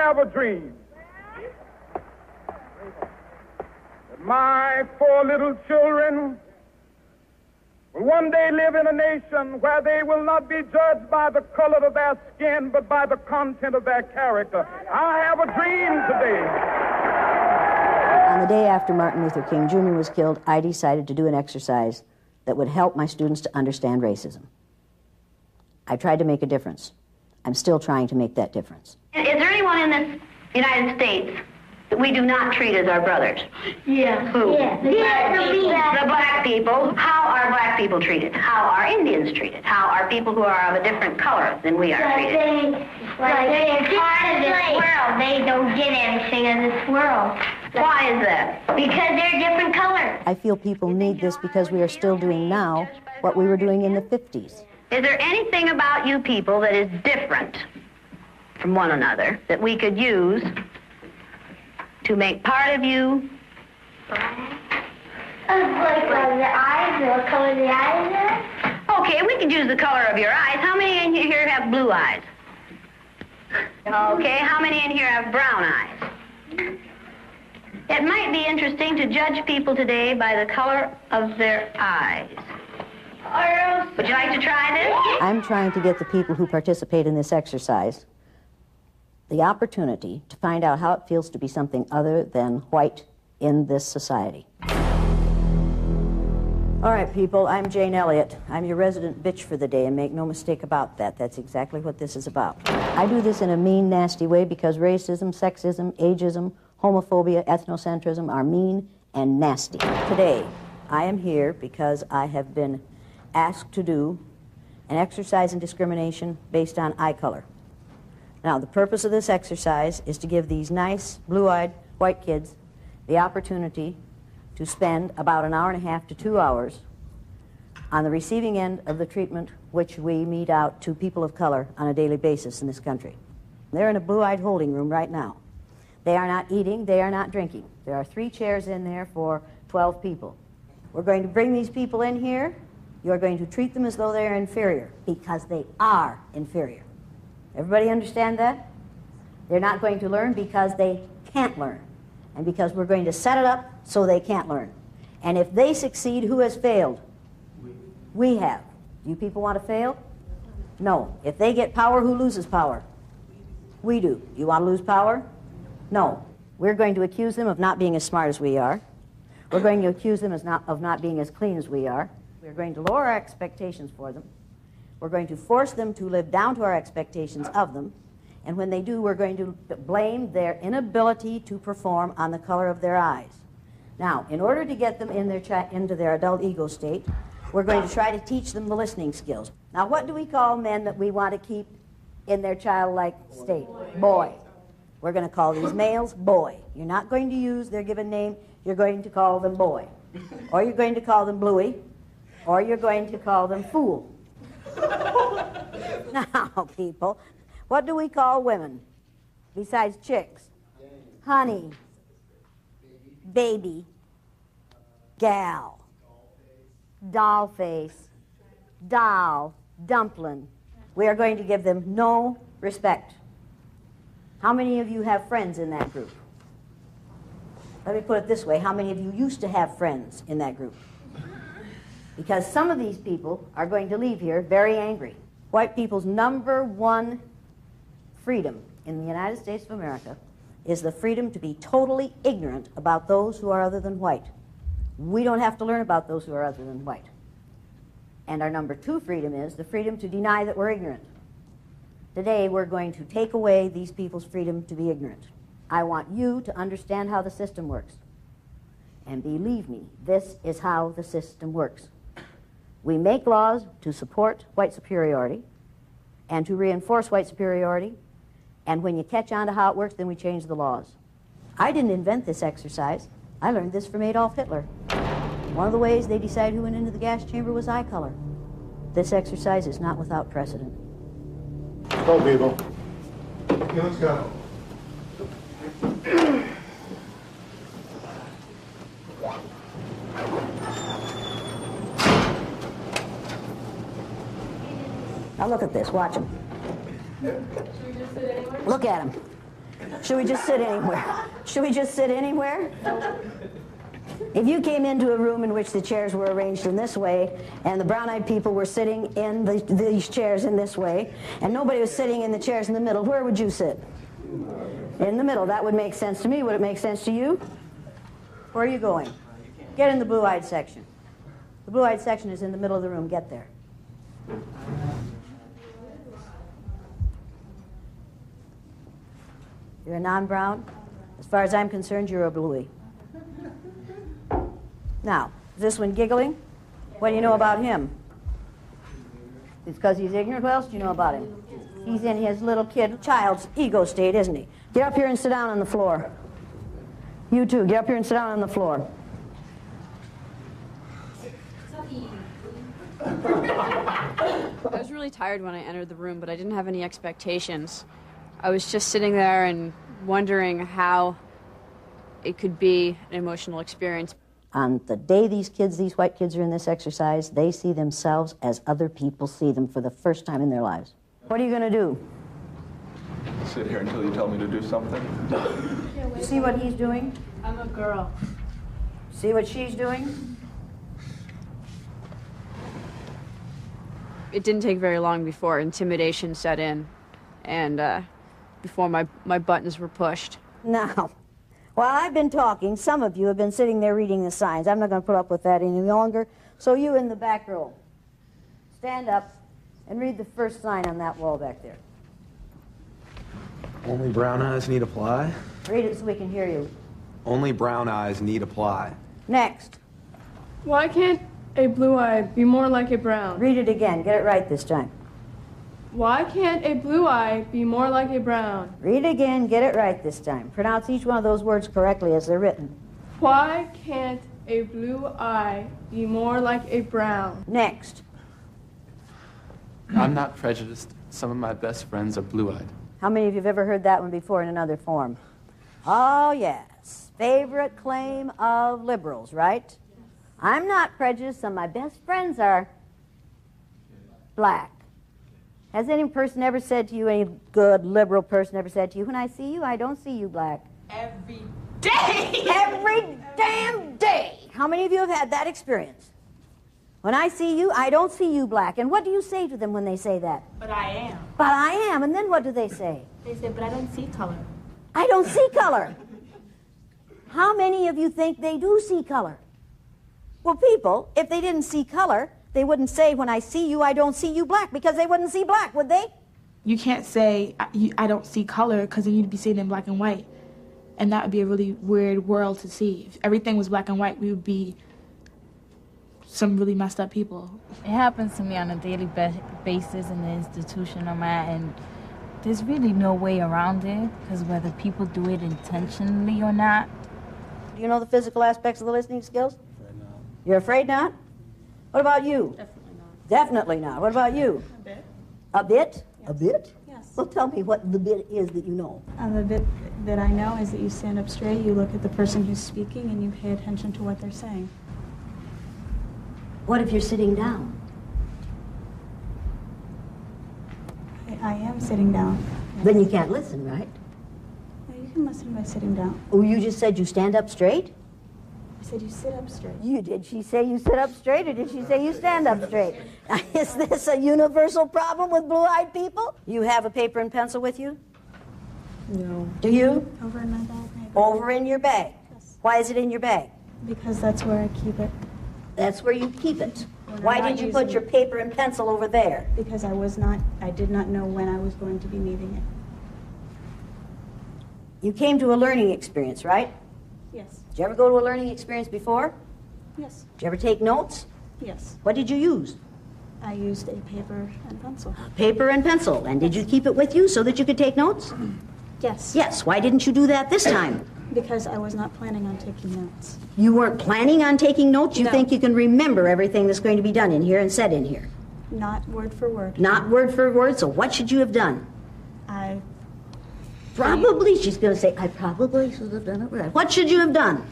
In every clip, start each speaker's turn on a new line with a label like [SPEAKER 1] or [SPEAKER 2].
[SPEAKER 1] have a dream that my 4 little children will one day live in a nation where they will not be judged by the color of their skin, but by the content of their character. I have a dream today.
[SPEAKER 2] On the day after Martin Luther King Jr. was killed, I decided to do an exercise that would help my students to understand racism. I tried to make a difference. I'm still trying to make that difference.
[SPEAKER 3] Is there anyone in this United States that we do not treat as our brothers?
[SPEAKER 4] Yeah.
[SPEAKER 3] Who?
[SPEAKER 4] Yeah.
[SPEAKER 3] The black people. How are black people treated? How are Indians treated? How are people who are of a different color than we are treated?
[SPEAKER 4] They're part of this world. They don't get anything in this world.
[SPEAKER 3] Why is that?
[SPEAKER 4] Because they're different colors.
[SPEAKER 2] I feel people need this because we are still doing now what we were doing in the 50s.
[SPEAKER 3] Is there anything about you people that is different from one another that we could use to make part of you?
[SPEAKER 4] Like the eyes, the color of the eyes.
[SPEAKER 3] Okay, we could use the color of your eyes. How many in here have blue eyes? Okay, how many in here have brown eyes? It might be interesting to judge people today by the color of their eyes. Would you like to try this?
[SPEAKER 2] I'm trying to get the people who participate in this exercise the opportunity to find out how it feels to be something other than white in this society. All right, people, I'm Jane Elliott. I'm your resident bitch for the day, and make no mistake about that. That's exactly what this is about. I do this in a mean, nasty way because racism, sexism, ageism, homophobia, ethnocentrism are mean and nasty. Today, I am here because I have been asked to do an exercise in discrimination based on eye color. Now, the purpose of this exercise is to give these nice, blue-eyed white kids the opportunity to spend about an hour and a half to 2 hours on the receiving end of the treatment which we mete out to people of color on a daily basis in this country. They're in a blue-eyed holding room right now. They are not eating, they are not drinking. There are 3 chairs in there for 12 people. We're going to bring these people in here. You're going to treat them as though they're inferior, because they are inferior. Everybody understand that? They're not going to learn because they can't learn, and because we're going to set it up so they can't learn. And if they succeed, who has failed? We have. Do you people want to fail? No. If they get power, who loses power? We do. You want to lose power? No. We're going to accuse them of not being as smart as we are. We're going to accuse them of not being as clean as we are. We're going to lower our expectations for them. We're going to force them to live down to our expectations of them. And when they do, we're going to blame their inability to perform on the color of their eyes. Now, in order to get them into their adult ego state, we're going to try to teach them the listening skills. Now, what do we call men that we want to keep in their childlike state? Boy. We're going to call these males boy. You're not going to use their given name. You're going to call them boy. Or you're going to call them bluey. Or you're going to call them fool. Now, people, what do we call women besides chicks? Honey, baby, gal, doll face, doll, dumpling. We are going to give them no respect. How many of you have friends in that group? Let me put it this way. How many of you used to have friends in that group? Because some of these people are going to leave here very angry. White people's #1 freedom in the United States of America is the freedom to be totally ignorant about those who are other than white. We don't have to learn about those who are other than white. And our #2 freedom is the freedom to deny that we're ignorant. Today, we're going to take away these people's freedom to be ignorant. I want you to understand how the system works. And believe me, this is how the system works. We make laws to support white superiority and to reinforce white superiority, and when you catch on to how it works, then we change the laws. I didn't invent this exercise. I learned this from Adolf Hitler. One of the ways they decided who went into the gas chamber was eye color. This exercise is not without precedent.
[SPEAKER 5] Go, people. Okay, let's go.
[SPEAKER 2] Now look at this. Watch him. Look at him. Should we just sit anywhere? Should we just sit anywhere? If you came into a room in which the chairs were arranged in this way, and the brown-eyed people were sitting in these chairs in this way, and nobody was sitting in the chairs in the middle, where would you sit? In the middle. That would make sense to me. Would it make sense to you? Where are you going? Get in the blue-eyed section. The blue-eyed section is in the middle of the room. Get there. You're a non-brown? As far as I'm concerned, you're a bluey. Now, is this one giggling? What do you know about him? It's because he's ignorant? What else do you know about him? He's in his little child's ego state, isn't he? Get up here and sit down on the floor. You too, get up here and sit down on the floor.
[SPEAKER 6] I was really tired when I entered the room, but I didn't have any expectations. I was just sitting there and wondering how it could be an emotional experience.
[SPEAKER 2] On the day these white kids are in this exercise, they see themselves as other people see them for the first time in their lives. What are you going to do?
[SPEAKER 7] Sit here until you tell me to do something.
[SPEAKER 2] You see what he's doing?
[SPEAKER 6] I'm a girl.
[SPEAKER 2] See what she's doing?
[SPEAKER 6] It didn't take very long before intimidation set in, and before my buttons were pushed.
[SPEAKER 2] Now, while I've been talking, some of you have been sitting there reading the signs. I'm not going to put up with that any longer. So you in the back row, stand up and read the first sign on that wall back there.
[SPEAKER 8] Only brown eyes need apply?
[SPEAKER 2] Read it so we can hear you.
[SPEAKER 8] Only brown eyes need apply.
[SPEAKER 2] Next.
[SPEAKER 9] Why can't a blue eye be more like a brown?
[SPEAKER 2] Read it again. Get it right this time.
[SPEAKER 9] Why can't a blue eye be more like a brown?
[SPEAKER 2] Read it again. Get it right this time. Pronounce each one of those words correctly as they're written.
[SPEAKER 9] Why can't a blue eye be more like a brown?
[SPEAKER 2] Next.
[SPEAKER 10] I'm not prejudiced. Some of my best friends are blue-eyed.
[SPEAKER 2] How many of you have ever heard that one before in another form? Oh, yes. Favorite claim of liberals, right? I'm not prejudiced. Some of my best friends are black. Has any person ever said to you, any good liberal person ever said to you, when I see you, I don't see you black?
[SPEAKER 11] Every day!
[SPEAKER 2] Every damn day! How many of you have had that experience? When I see you, I don't see you black. And what do you say to them when they say that?
[SPEAKER 11] But I am.
[SPEAKER 2] But I am. And then what do they say?
[SPEAKER 11] They say, but I don't see color.
[SPEAKER 2] I don't see color. How many of you think they do see color? Well, people, if they didn't see color, they wouldn't say, when I see you, I don't see you black, because they wouldn't see black, would they?
[SPEAKER 11] You can't say, I don't see color, because then you'd be seeing it in black and white. And that would be a really weird world to see. If everything was black and white, we would be some really messed up people.
[SPEAKER 12] It happens to me on a daily basis in the institution I'm at, and there's really no way around it, because whether people do it intentionally or not.
[SPEAKER 2] Do you know the physical aspects of the listening skills?
[SPEAKER 10] Afraid not.
[SPEAKER 2] You're afraid not? What about you?
[SPEAKER 11] Definitely not.
[SPEAKER 2] Definitely not. What about you?
[SPEAKER 11] A bit.
[SPEAKER 2] A bit?
[SPEAKER 11] Yes.
[SPEAKER 2] A bit?
[SPEAKER 11] Yes.
[SPEAKER 2] Well, tell me what the bit is that you know.
[SPEAKER 13] The bit that I know is that you stand up straight, you look at the person who's speaking, and you pay attention to what they're saying.
[SPEAKER 2] What if you're sitting down?
[SPEAKER 13] I am sitting down. Yes.
[SPEAKER 2] Then you can't listen, right?
[SPEAKER 13] You can listen by sitting down.
[SPEAKER 2] Oh, you just said you stand up straight?
[SPEAKER 13] I said you sit up straight.
[SPEAKER 2] Did she say you sit up straight, or did she say you stand up straight? Is this a universal problem with blue-eyed people? You have a paper and pencil with you?
[SPEAKER 13] No.
[SPEAKER 2] Do you?
[SPEAKER 13] Over in my bag, maybe.
[SPEAKER 2] Over in your bag?
[SPEAKER 13] Yes.
[SPEAKER 2] Why is it in your bag?
[SPEAKER 13] Because that's where I keep it.
[SPEAKER 2] That's where you keep it.
[SPEAKER 13] When
[SPEAKER 2] Why
[SPEAKER 13] I'm not
[SPEAKER 2] did you put
[SPEAKER 13] using
[SPEAKER 2] your
[SPEAKER 13] it.
[SPEAKER 2] paper and pencil over there?
[SPEAKER 13] Because I did not know when I was going to be needing it.
[SPEAKER 2] You came to a learning experience, right?
[SPEAKER 13] Yes.
[SPEAKER 2] Did you ever go to a learning experience before?
[SPEAKER 13] Yes.
[SPEAKER 2] Did you ever take notes?
[SPEAKER 13] Yes.
[SPEAKER 2] What did you use?
[SPEAKER 13] I used a paper and pencil.
[SPEAKER 2] Paper and pencil. And did you keep it with you so that you could take notes?
[SPEAKER 13] Yes.
[SPEAKER 2] Yes. Why didn't you do that this time?
[SPEAKER 13] Because I was not planning on taking notes.
[SPEAKER 2] You weren't planning on taking notes? You
[SPEAKER 13] No.
[SPEAKER 2] think you can remember everything that's going to be done in here and said in here?
[SPEAKER 13] Not word for word.
[SPEAKER 2] Not word for word, so what should you have done?
[SPEAKER 13] I
[SPEAKER 2] Probably, she's going to say, I probably should have done it right. What should you have done?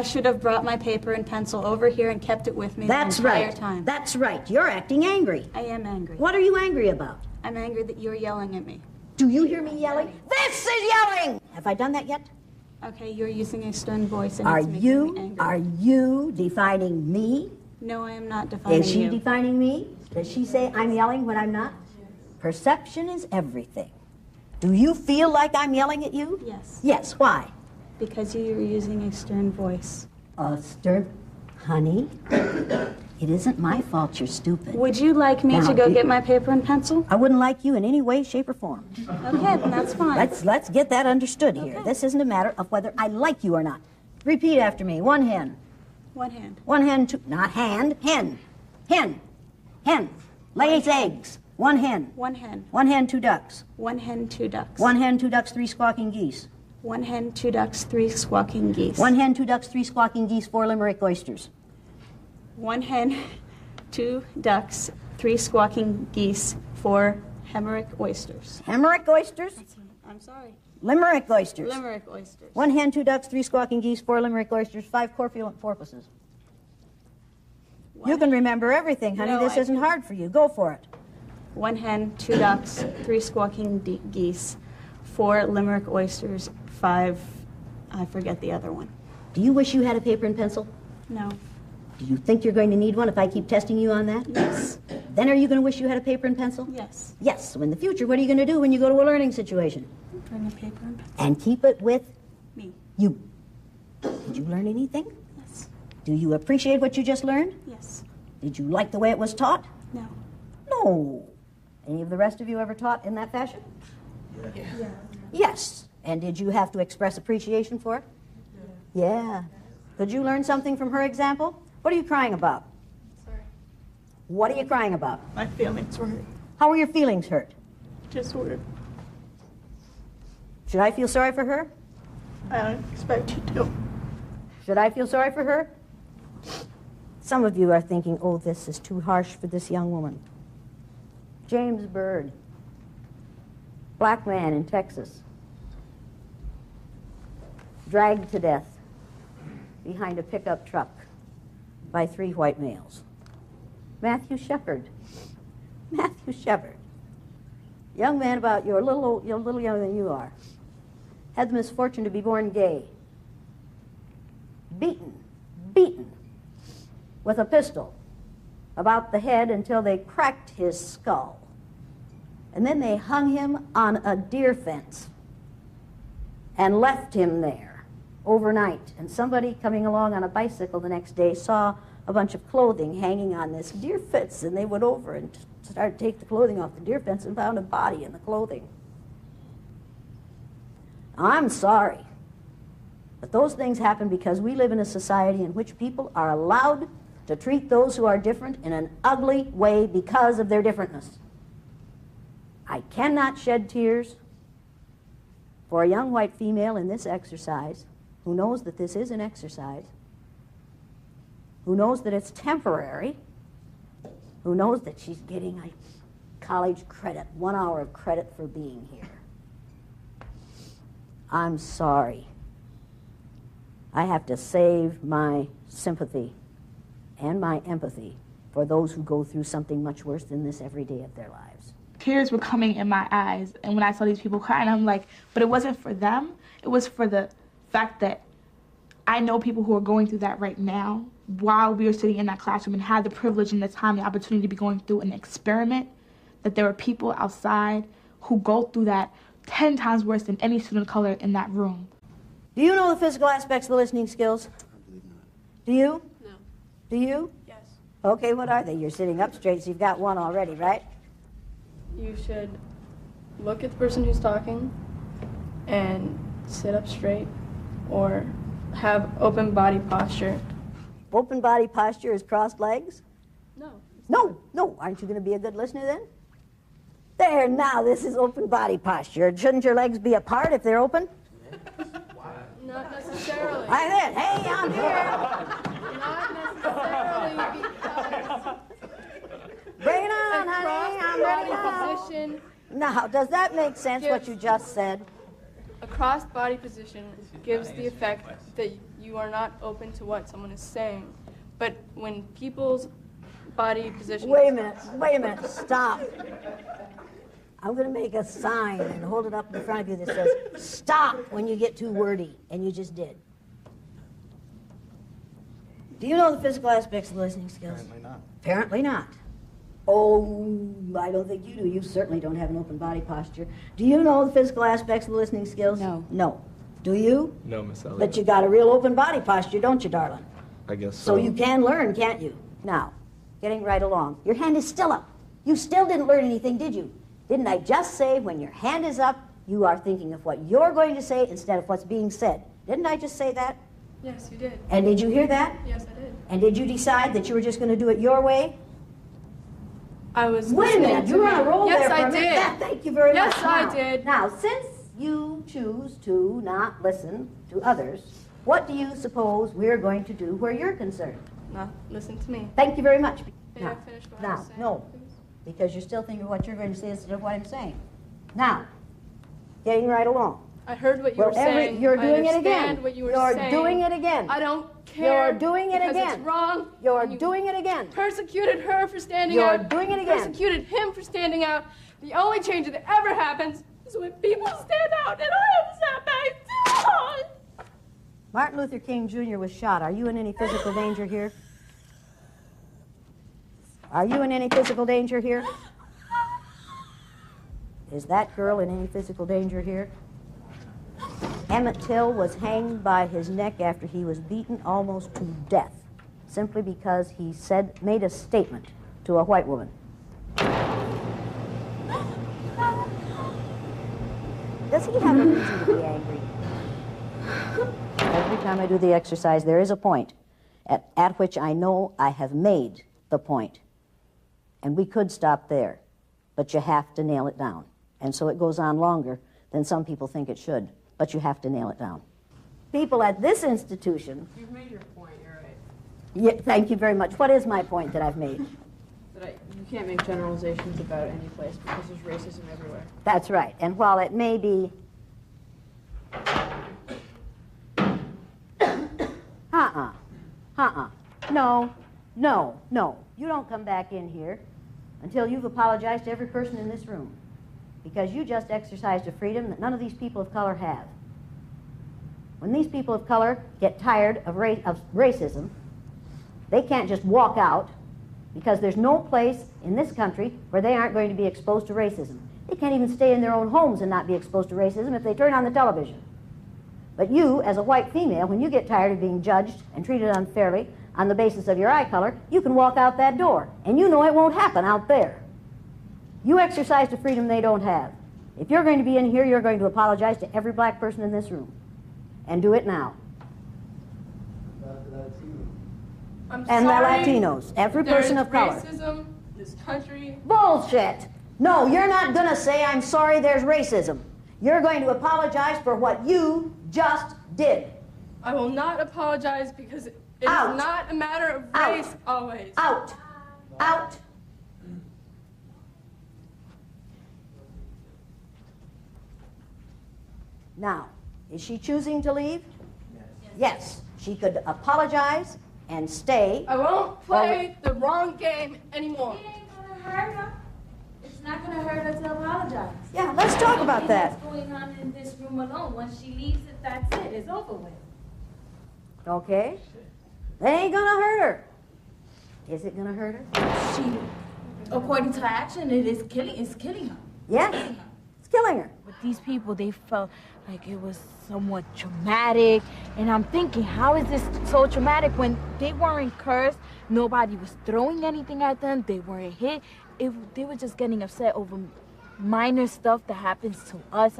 [SPEAKER 13] should have brought my paper and pencil over here and kept it with me
[SPEAKER 2] That's
[SPEAKER 13] the entire
[SPEAKER 2] right.
[SPEAKER 13] time.
[SPEAKER 2] That's right. You're acting angry.
[SPEAKER 13] I am angry.
[SPEAKER 2] What are you angry about?
[SPEAKER 13] I'm angry that you're yelling at me.
[SPEAKER 2] Do you hear me yelling? This is yelling! Have I done that yet?
[SPEAKER 13] Okay, you're using a stern voice and
[SPEAKER 2] Are
[SPEAKER 13] it's making me angry.
[SPEAKER 2] Are you defining me?
[SPEAKER 13] No, I am not defining
[SPEAKER 2] Is she
[SPEAKER 13] you.
[SPEAKER 2] defining me? Does she say I'm yelling when I'm not? Perception is everything. Do you feel like I'm yelling at you?
[SPEAKER 13] Yes.
[SPEAKER 2] Yes, why?
[SPEAKER 13] Because you're using a stern voice.
[SPEAKER 2] A stern... Honey, it isn't my fault you're stupid.
[SPEAKER 13] Would you like me to go get my paper and pencil?
[SPEAKER 2] I wouldn't like you in any way, shape, or form.
[SPEAKER 13] Okay, then that's fine.
[SPEAKER 2] Let's get that understood here.
[SPEAKER 13] Okay.
[SPEAKER 2] This isn't a matter of whether I like you or not. Repeat after me. One hen.
[SPEAKER 13] One hand.
[SPEAKER 2] One hen, two... Not hand. Hen. Hen. Hen. Lays eggs. One hen.
[SPEAKER 13] One hen.
[SPEAKER 2] One hen, two ducks.
[SPEAKER 13] One hen, two ducks.
[SPEAKER 2] One hen, two ducks, three squawking geese.
[SPEAKER 13] One hen, two ducks, three squawking geese.
[SPEAKER 2] One hen, two ducks, three squawking geese, four limerick oysters.
[SPEAKER 13] One hen, two ducks, three squawking geese, four Hemerick oysters.
[SPEAKER 2] Hemerick oysters?
[SPEAKER 13] I'm sorry.
[SPEAKER 2] Limerick oysters.
[SPEAKER 13] Limerick oysters.
[SPEAKER 2] One hen, two ducks, three squawking geese, four limerick oysters, five corpulent porpoises. You can remember everything, honey.
[SPEAKER 13] No,
[SPEAKER 2] this isn't hard for you. Go for it.
[SPEAKER 13] One hen, two ducks, three squawking geese, four Limerick oysters, five, I forget the other one.
[SPEAKER 2] Do you wish you had a paper and pencil?
[SPEAKER 13] No.
[SPEAKER 2] Do you think you're going to need one if I keep testing you on that?
[SPEAKER 13] Yes.
[SPEAKER 2] Then are you going to wish you had a paper and pencil?
[SPEAKER 13] Yes.
[SPEAKER 2] Yes. So in the future, what are you going to do when you go to a learning situation?
[SPEAKER 13] Bring a paper and pencil.
[SPEAKER 2] And keep it with
[SPEAKER 13] Me.
[SPEAKER 2] you. Did you learn anything?
[SPEAKER 13] Yes.
[SPEAKER 2] Do you appreciate what you just learned?
[SPEAKER 13] Yes.
[SPEAKER 2] Did you like the way it was taught?
[SPEAKER 13] No.
[SPEAKER 2] No. Any of the rest of you ever taught in that fashion?
[SPEAKER 13] Yeah.
[SPEAKER 2] Yes. And did you have to express appreciation for it? Yeah. Could you learn something from her example? What are you crying about?
[SPEAKER 9] Sorry.
[SPEAKER 2] What are you crying about?
[SPEAKER 9] My feelings were hurt.
[SPEAKER 2] How were your feelings hurt?
[SPEAKER 9] Just weird.
[SPEAKER 2] Should I feel sorry for her?
[SPEAKER 9] I don't expect you to.
[SPEAKER 2] Should I feel sorry for her? Some of you are thinking, oh, this is too harsh for this young woman. James Byrd, black man in Texas, dragged to death behind a pickup truck by three white males. Matthew Shepard, young man about you're a little younger than you are, had the misfortune to be born gay, beaten with a pistol about the head until they cracked his skull. And then they hung him on a deer fence and left him there overnight. And somebody coming along on a bicycle the next day saw a bunch of clothing hanging on this deer fence, and they went over and started to take the clothing off the deer fence and found a body in the clothing. Now, I'm sorry, but those things happen because we live in a society in which people are allowed to treat those who are different in an ugly way because of their differentness. I cannot shed tears for a young white female in this exercise who knows that this is an exercise, who knows that it's temporary, who knows that she's getting a college credit, 1 hour of credit for being here. I'm sorry. I have to save my sympathy and my empathy for those who go through something much worse than this every day of their lives.
[SPEAKER 11] Tears were coming in my eyes, and when I saw these people crying, I'm like, but it wasn't for them. It was for the fact that I know people who are going through that right now while we were sitting in that classroom and had the privilege and the time, the opportunity to be going through an experiment, that there were people outside who go through that 10 times worse than any student of color in that room.
[SPEAKER 2] Do you know the physical aspects of the listening skills? Do you?
[SPEAKER 6] No.
[SPEAKER 2] Do you?
[SPEAKER 6] Yes.
[SPEAKER 2] Okay, what are they? You're sitting up straight, so you've got one already, right?
[SPEAKER 9] You should look at the person who's talking and sit up straight or have open body posture.
[SPEAKER 2] Open body posture is crossed legs?
[SPEAKER 9] No.
[SPEAKER 2] No. Aren't you going to be a good listener then? There, now, this is open body posture. Shouldn't your legs be apart if they're open?
[SPEAKER 9] Not necessarily.
[SPEAKER 2] I did. Hey, I'm here.
[SPEAKER 9] Not necessarily because
[SPEAKER 2] Bring it on, honey. I'm ready now.
[SPEAKER 9] position.
[SPEAKER 2] Now, does that make sense, what you just said?
[SPEAKER 9] A crossed body position gives the effect that you are not open to what someone is saying. But when people's body position...
[SPEAKER 2] Wait a minute. Stop. I'm going to make a sign and hold it up in front of you that says, stop when you get too wordy, and you just did. Do you know the physical aspects of listening skills?
[SPEAKER 5] Apparently not.
[SPEAKER 2] Apparently not. Oh, I don't think you do. You certainly don't have an open body posture. Do you know the physical aspects of listening skills?
[SPEAKER 6] No.
[SPEAKER 2] No. Do you?
[SPEAKER 7] No, Miss Elliott.
[SPEAKER 2] But you got a real open body posture, don't you, darling?
[SPEAKER 7] I guess
[SPEAKER 2] So you can learn, can't you? Now, getting right along. Your hand is still up. You still didn't learn anything, did you? Didn't I just say when your hand is up, you are thinking of what you're going to say instead of what's being said? Didn't I just say that?
[SPEAKER 9] Yes, you did.
[SPEAKER 2] And did you hear that?
[SPEAKER 9] Yes, I did.
[SPEAKER 2] And did you decide that you were just going to do it your way?
[SPEAKER 9] I was
[SPEAKER 2] Wait a minute, you were on a roll
[SPEAKER 9] yes,
[SPEAKER 2] there for
[SPEAKER 9] I
[SPEAKER 2] a minute.
[SPEAKER 9] did.
[SPEAKER 2] Yeah, thank you very
[SPEAKER 9] yes,
[SPEAKER 2] much.
[SPEAKER 9] Yes, I did.
[SPEAKER 2] Now, since you choose to not listen to others, what do you suppose we're going to do where you're concerned?
[SPEAKER 9] Not listen to me.
[SPEAKER 2] Thank you very much.
[SPEAKER 9] May I finish what I was saying,
[SPEAKER 2] no,
[SPEAKER 9] please?
[SPEAKER 2] because you're still thinking of what you're going to say instead of what I'm saying. Now, getting right along.
[SPEAKER 9] I heard what you were saying.
[SPEAKER 2] You're doing it again.
[SPEAKER 9] What you were
[SPEAKER 2] you're
[SPEAKER 9] saying.
[SPEAKER 2] doing it again.
[SPEAKER 9] I don't care.
[SPEAKER 2] You're doing it
[SPEAKER 9] because
[SPEAKER 2] again.
[SPEAKER 9] It's wrong.
[SPEAKER 2] You're doing it again.
[SPEAKER 9] Persecuted her for standing out.
[SPEAKER 2] You're doing it again.
[SPEAKER 9] Persecuted him for standing out. The only change that ever happens is when people stand out, and I have sat back.
[SPEAKER 2] Martin Luther King Jr. was shot. Are you in any physical danger here? Are you in any physical danger here? Is that girl in any physical danger here? Emmett Till was hanged by his neck after he was beaten almost to death, simply because he made a statement to a white woman. Does he have a reason to be angry? Every time I do the exercise, there is a point at which I know I have made the point. And we could stop there, but you have to nail it down. And so it goes on longer than some people think it should, but you have to nail it down. People at this institution...
[SPEAKER 6] You've made your point, you're right.
[SPEAKER 2] Yeah, thank you very much. What is my point that I've made?
[SPEAKER 6] That you can't make generalizations about any place because there's racism everywhere.
[SPEAKER 2] That's right. And while it may be... No. You don't come back in here until you've apologized to every person in this room, because you just exercised a freedom that none of these people of color have. When these people of color get tired of racism, they can't just walk out, because there's no place in this country where they aren't going to be exposed to racism. They can't even stay in their own homes and not be exposed to racism if they turn on the television. But you, as a white female, when you get tired of being judged and treated unfairly on the basis of your eye color, you can walk out that door, and you know it won't happen out there. You exercised a freedom they don't have. If you're going to be in here, you're going to apologize to every black person in this room. And do it now.
[SPEAKER 9] I'm
[SPEAKER 2] and
[SPEAKER 9] sorry.
[SPEAKER 2] The Latinos. Every person of color.
[SPEAKER 9] Racism in this country.
[SPEAKER 2] Bullshit! No, you're not going to say, I'm sorry there's racism. You're going to apologize for what you just did.
[SPEAKER 9] I will not apologize because it is not a matter of race always.
[SPEAKER 2] Out. Now, is she choosing to leave? Yes. She could apologize and stay.
[SPEAKER 9] I won't play the wrong game anymore.
[SPEAKER 12] It ain't gonna hurt her. It's not gonna hurt her to apologize.
[SPEAKER 2] Yeah, let's talk about that.
[SPEAKER 12] What's going on in this room alone? Once she leaves it, that's it. It's over with.
[SPEAKER 2] Okay. That ain't gonna hurt her. Is it gonna hurt her?
[SPEAKER 12] She, according to her action, it's killing her.
[SPEAKER 2] Yes. It's killing her.
[SPEAKER 12] But these people, they felt like it was somewhat traumatic. And I'm thinking, how is this so traumatic when they weren't cursed? Nobody was throwing anything at them. They weren't hit. They were just getting upset over minor stuff that happens to us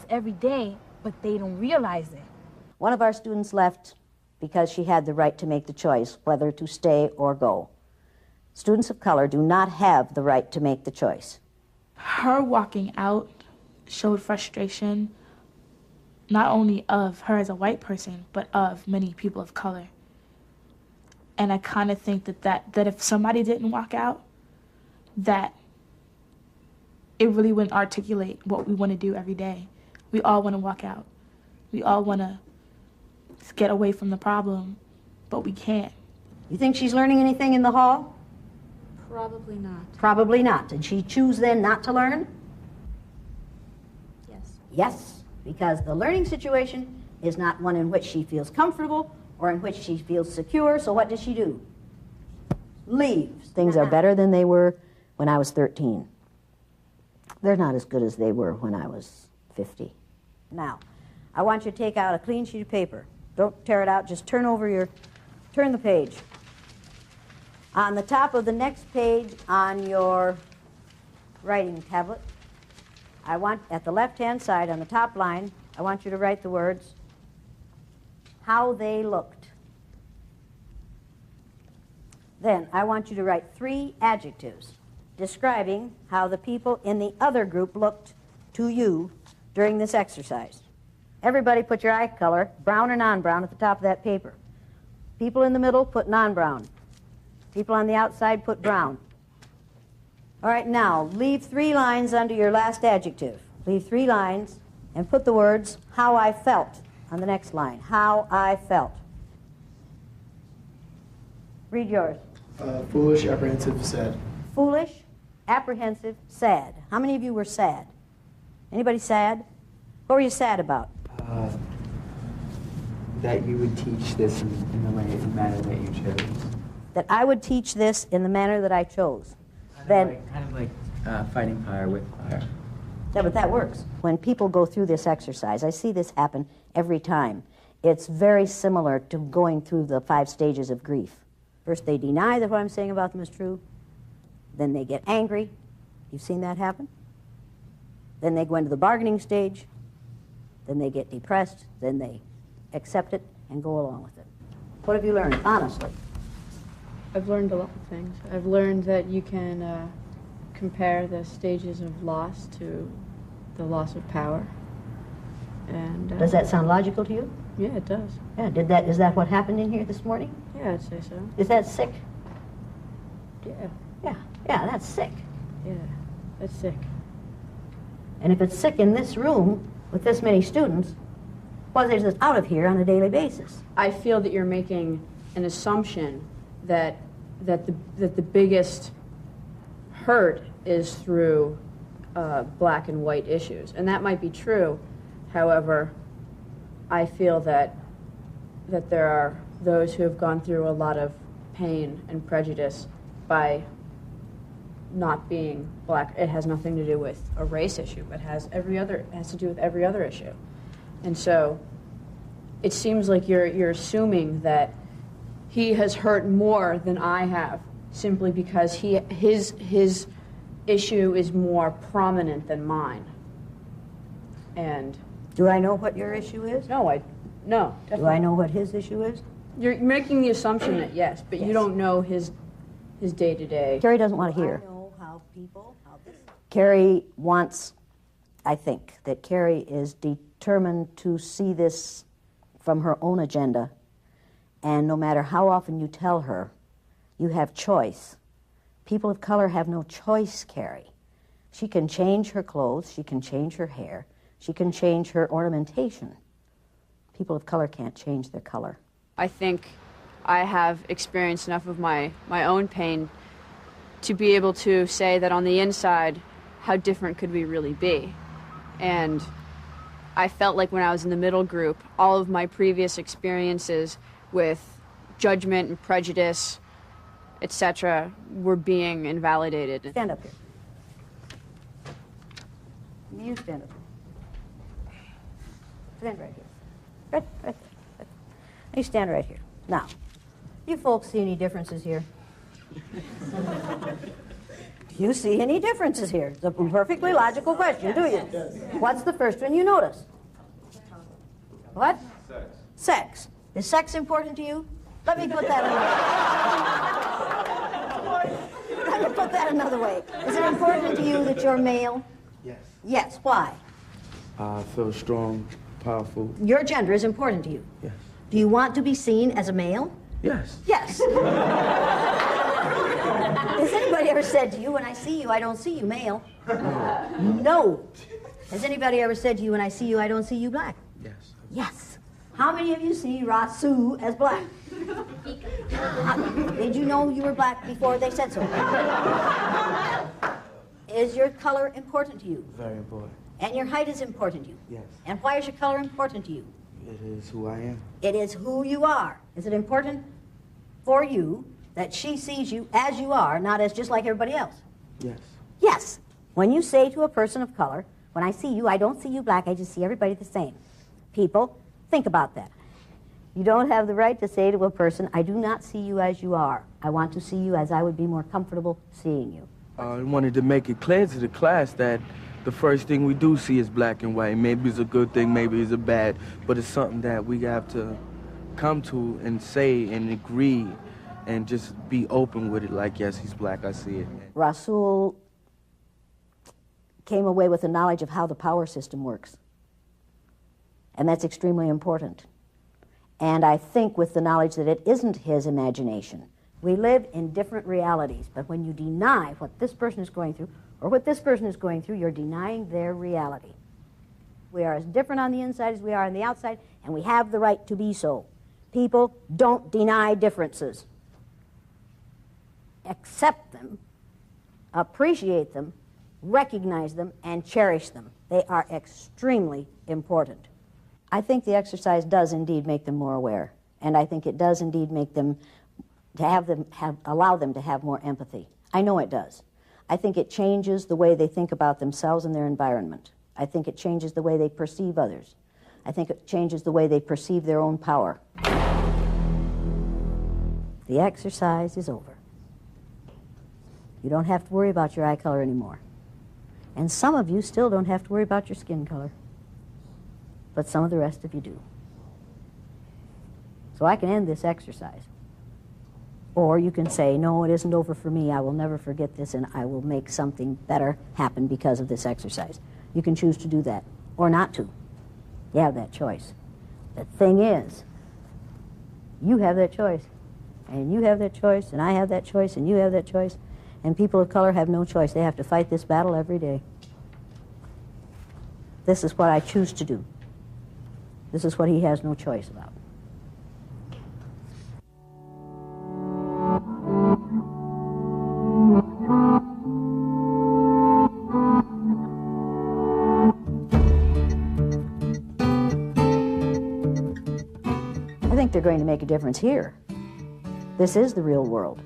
[SPEAKER 12] every day, but they don't realize it.
[SPEAKER 2] One of our students left because she had the right to make the choice whether to stay or go. Students of color do not have the right to make the choice.
[SPEAKER 11] Her walking out showed frustration, not only of her as a white person, but of many people of color. And I kind of think that if somebody didn't walk out, that it really wouldn't articulate what we want to do every day. We all want to walk out. We all want to get away from the problem, but we can't.
[SPEAKER 2] You think she's learning anything in the hall?
[SPEAKER 6] Probably not.
[SPEAKER 2] Probably not. Did she choose then not to learn?
[SPEAKER 6] Yes.
[SPEAKER 2] Yes, because the learning situation is not one in which she feels comfortable or in which she feels secure, so what does she do? Leaves. Things are better than they were when I was 13. They're not as good as they were when I was 50. Now, I want you to take out a clean sheet of paper. Don't tear it out, just turn the page. On the top of the next page on your writing tablet, I want, at the left-hand side on the top line, I want you to write the words, how they looked. Then I want you to write 3 adjectives describing how the people in the other group looked to you during this exercise. Everybody put your eye color, brown or non-brown, at the top of that paper. People in the middle, put non-brown. People on the outside, put brown. All right, now, leave 3 lines under your last adjective. Leave 3 lines and put the words, how I felt, on the next line. How I felt. Read yours.
[SPEAKER 10] Foolish, apprehensive, sad.
[SPEAKER 2] Foolish, apprehensive, sad. How many of you were sad? Anybody sad? What were you sad about?
[SPEAKER 14] That you would teach this in the manner that you chose.
[SPEAKER 2] That I would teach this in the manner that I chose.
[SPEAKER 14] Kind of like fighting fire with fire.
[SPEAKER 2] Yeah, but that works. When people go through this exercise, I see this happen every time. It's very similar to going through the 5 stages of grief. First, they deny that what I'm saying about them is true. Then they get angry. You've seen that happen? Then they go into the bargaining stage. Then they get depressed. Then they accept it and go along with it. What have you learned, honestly?
[SPEAKER 6] I've learned a lot of things. I've learned that you can compare the stages of loss to the loss of power. And
[SPEAKER 2] does that sound logical to you?
[SPEAKER 6] Yeah, it does.
[SPEAKER 2] Yeah, is that what happened in here this morning?
[SPEAKER 6] Yeah, I'd say so.
[SPEAKER 2] Is that sick?
[SPEAKER 6] Yeah.
[SPEAKER 2] Yeah, that's sick.
[SPEAKER 6] Yeah, that's sick.
[SPEAKER 2] And if it's sick in this room with this many students, well, there's this out of here on a daily basis.
[SPEAKER 6] I feel that you're making an assumption that the biggest hurt is through black and white issues, and that might be true. However, I feel that there are those who have gone through a lot of pain and prejudice by not being black. It has nothing to do with a race issue, but has to do with every other issue. And so it seems like you're assuming that he has hurt more than I have simply because his issue is more prominent than mine. And
[SPEAKER 2] do I know what your issue is?
[SPEAKER 6] No, definitely.
[SPEAKER 2] Do I know what his issue is?
[SPEAKER 6] You're making the assumption that yes, but you don't know his day-to-day.
[SPEAKER 2] Carrie doesn't want to hear. Carrie wants, I think, that Carrie is determined to see this from her own agenda, and no matter how often you tell her, you have choice. People of color have no choice, Carrie. She can change her clothes, she can change her hair, she can change her ornamentation. People of color can't change their color.
[SPEAKER 6] I think I have experienced enough of my own pain to be able to say that on the inside, how different could we really be? And I felt like when I was in the middle group, all of my previous experiences with judgment and prejudice, etc., were being invalidated.
[SPEAKER 2] Stand up here. You stand up here. Stand right here. Right there. You stand right here. Now, you folks see any differences here? Do you see any differences here? It's a perfectly logical question, do you? What's the first one you notice? What? Sex. Is sex important to you? Let me put that another way. Is it important to you that you're male?
[SPEAKER 14] Yes.
[SPEAKER 2] Yes. Why?
[SPEAKER 14] I feel strong, powerful.
[SPEAKER 2] Your gender is important to you.
[SPEAKER 14] Yes.
[SPEAKER 2] Do you want to be seen as a male?
[SPEAKER 14] Yes.
[SPEAKER 2] Yes. Has anybody ever said to you, when I see you, I don't see you male? No. Has anybody ever said to you, when I see you, I don't see you black?
[SPEAKER 14] Yes.
[SPEAKER 2] Yes. How many of you see Rasu as black? Did you know you were black before they said so? Is your color important to you?
[SPEAKER 14] Very important.
[SPEAKER 2] And your height is important to you?
[SPEAKER 14] Yes.
[SPEAKER 2] And why is your color important to you?
[SPEAKER 14] It is who I am.
[SPEAKER 2] It is who you are. Is it important for you that she sees you as you are, not as just like everybody else?
[SPEAKER 14] Yes.
[SPEAKER 2] Yes. When you say to a person of color, when I see you, I don't see you black, I just see everybody the same. People, think about that. You don't have the right to say to a person, I do not see you as you are. I want to see you as I would be more comfortable seeing you.
[SPEAKER 15] I wanted to make it clear to the class that the first thing we do see is black and white. Maybe it's a good thing, maybe it's a bad, but it's something that we have to come to and say and agree and just be open with it like, yes, he's black, I see it.
[SPEAKER 2] Rasul came away with the knowledge of how the power system works. And that's extremely important. And I think with the knowledge that it isn't his imagination. We live in different realities, but when you deny what this person is going through or what this person is going through, you're denying their reality. We are as different on the inside as we are on the outside, and we have the right to be so. People, don't deny differences. Accept them, appreciate them, recognize them, and cherish them. They are extremely important. I think the exercise does indeed make them more aware, and I think it does indeed make them allow them to have more empathy. I know it does. I think it changes the way they think about themselves and their environment. I think it changes the way they perceive others. I think it changes the way they perceive their own power. The exercise is over. You don't have to worry about your eye color anymore. And some of you still don't have to worry about your skin color. But some of the rest of you do. So I can end this exercise. Or you can say, no, it isn't over for me. I will never forget this, and I will make something better happen because of this exercise. You can choose to do that, or not to. You have that choice. The thing is, you have that choice, and you have that choice, and I have that choice, and you have that choice, and people of color have no choice. They have to fight this battle every day. This is what I choose to do. This is what he has no choice about. I think they're going to make a difference here. This is the real world.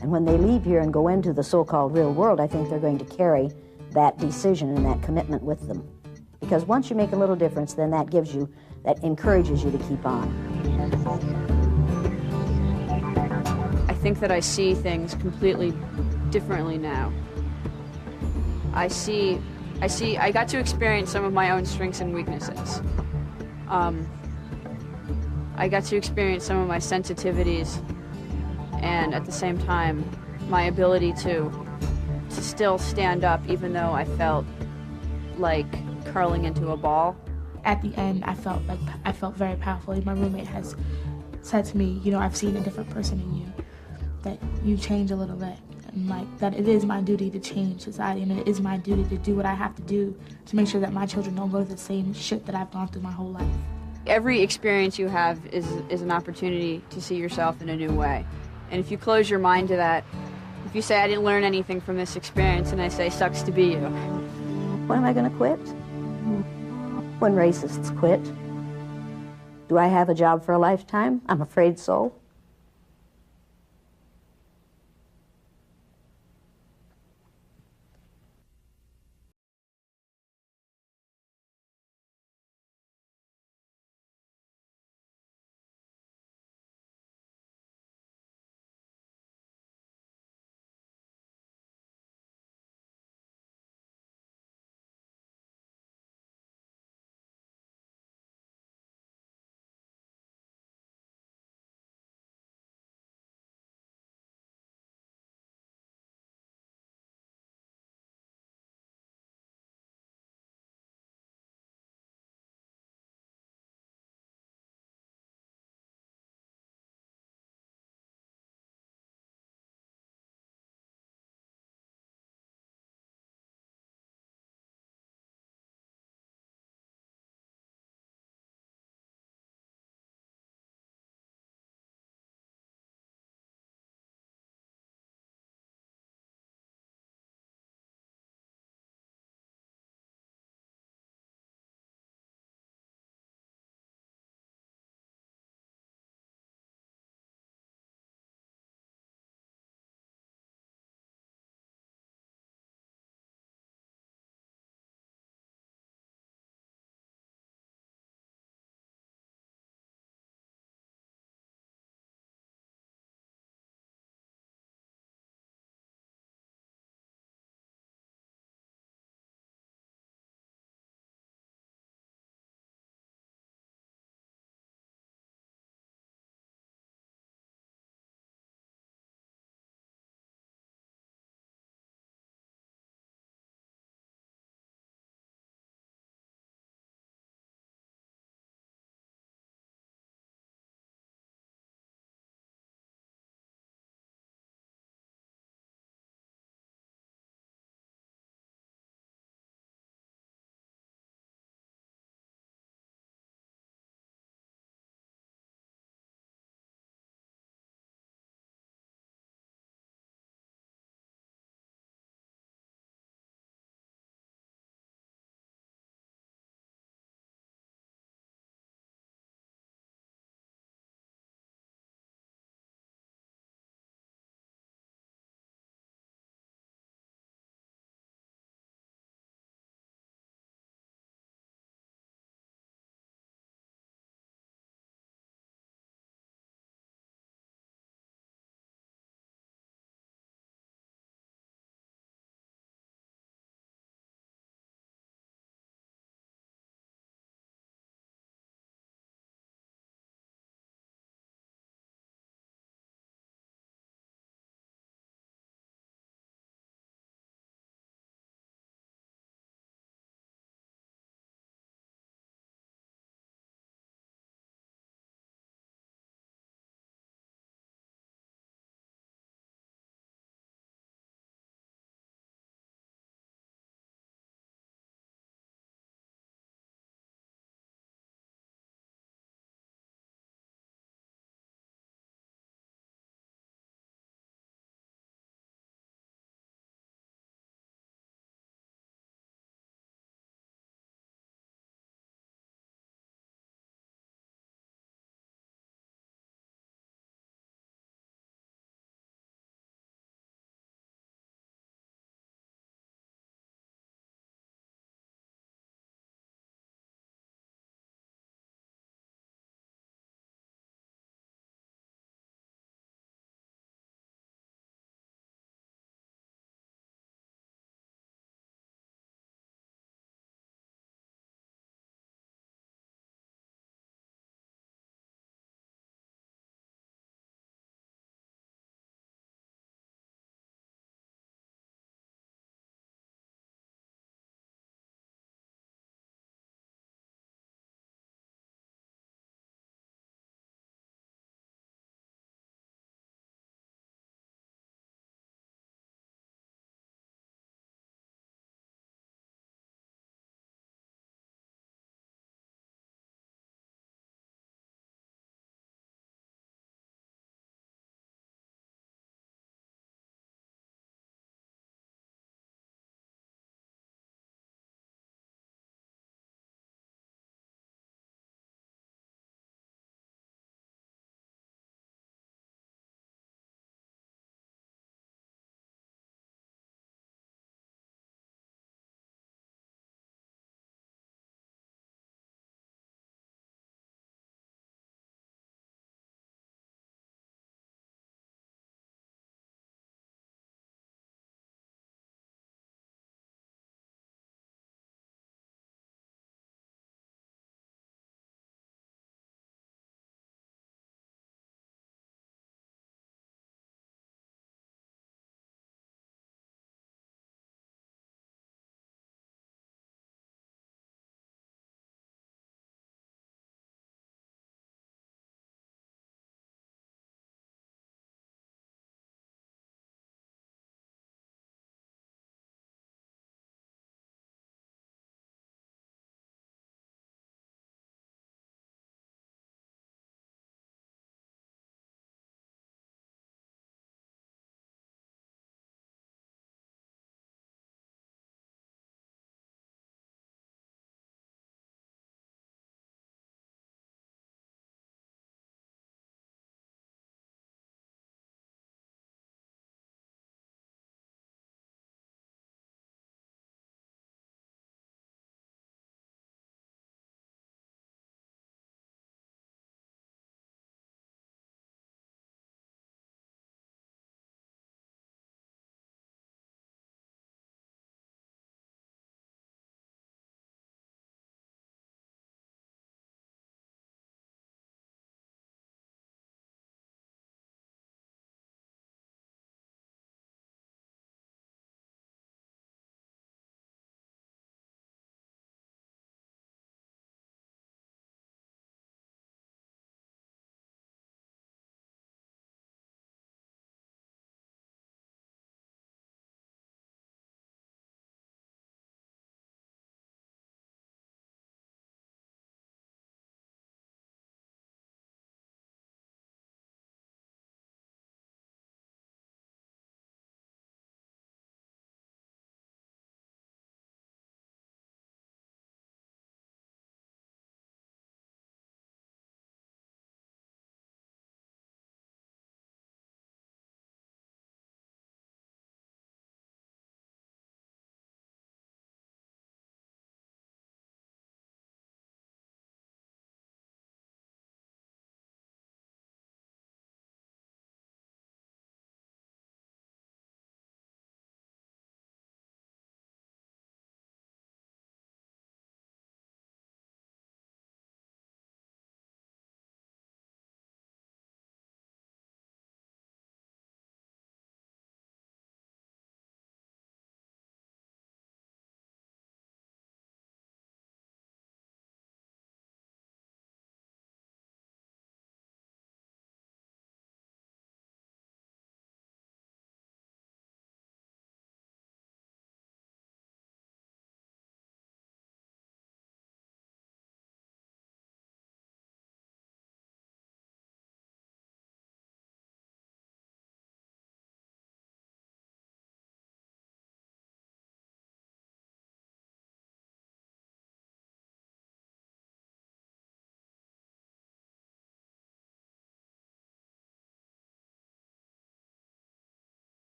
[SPEAKER 2] And when they leave here and go into the so-called real world, I think they're going to carry that decision and that commitment with them. Because once you make a little difference, then that encourages you to keep on.
[SPEAKER 6] I think that I see things completely differently now. I got to experience some of my own strengths and weaknesses. I got to experience some of my sensitivities, and at the same time, my ability to still stand up even though I felt like curling into a ball.
[SPEAKER 11] At the end, I felt very powerful. My roommate has said to me, you know, I've seen a different person in you, that you change a little bit. And that it is my duty to change society, and it is my duty to do what I have to do to make sure that my children don't go through the same shit that I've gone through my whole life.
[SPEAKER 6] Every experience you have is an opportunity to see yourself in a new way. And if you close your mind to that, if you say, I didn't learn anything from this experience, and I say, sucks to be you.
[SPEAKER 2] When am I going to quit? When racists quit. Do I have a job for a lifetime? I'm afraid so.